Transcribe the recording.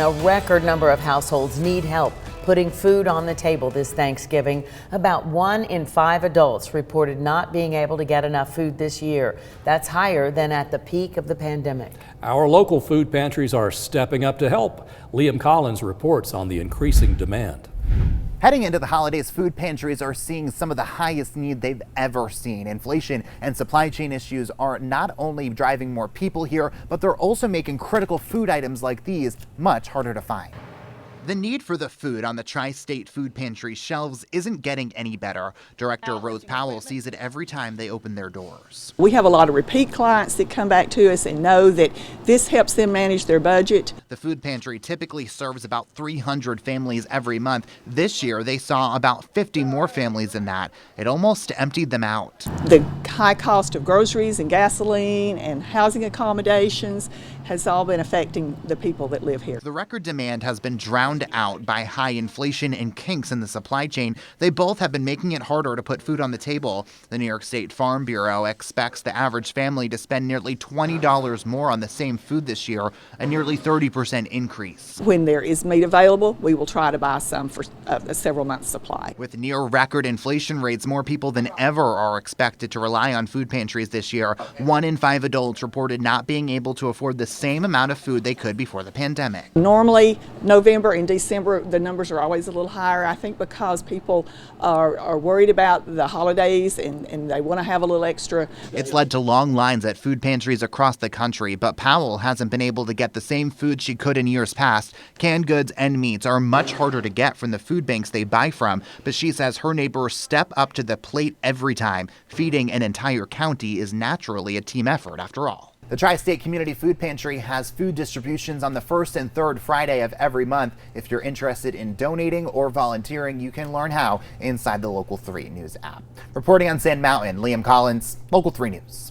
A record number of households need help putting food on the table this Thanksgiving. About 1 in 5 adults reported not being able to get enough food this year. That's higher than at the peak of the pandemic. Our local food pantries are stepping up to help. Liam Collins reports on the increasing demand. Heading into the holidays, food pantries are seeing some of the highest need they've ever seen. Inflation and supply chain issues are not only driving more people here, but they're also making critical food items like these much harder to find. The need for the food on the Tri-State Food Pantry shelves isn't getting any better. Director Rose Powell sees it every time they open their doors. We have a lot of repeat clients that come back to us and know that this helps them manage their budget. The food pantry typically serves about 300 families every month. This year, they saw about 50 more families than that. It almost emptied them out. The high cost of groceries and gasoline and housing accommodations has all been affecting the people that live here. The record demand has been drowned out by high inflation and kinks in the supply chain. They both have been making it harder to put food on the table. The New York State Farm Bureau expects the average family to spend nearly $20 more on the same food this year, a nearly 30% increase. When there is meat available, we will try to buy some for a several months supply. With near record inflation rates, more people than ever are expected to rely on food pantries this year. 1 in 5 adults reported not being able to afford the same amount of food they could before the pandemic. Normally, November and December, the numbers are always a little higher, I think because people are worried about the holidays and they want to have a little extra. It's led to long lines at food pantries across the country, but Powell hasn't been able to get the same food she could in years past. Canned goods and meats are much harder to get from the food banks they buy from, but she says her neighbors step up to the plate every time. Feeding an entire county is naturally a team effort after all. The Tri-State Community Food Pantry has food distributions on the first and third Friday of every month. If you're interested in donating or volunteering, you can learn how inside the Local 3 News app. Reporting on Sand Mountain, Liam Collins, Local 3 News.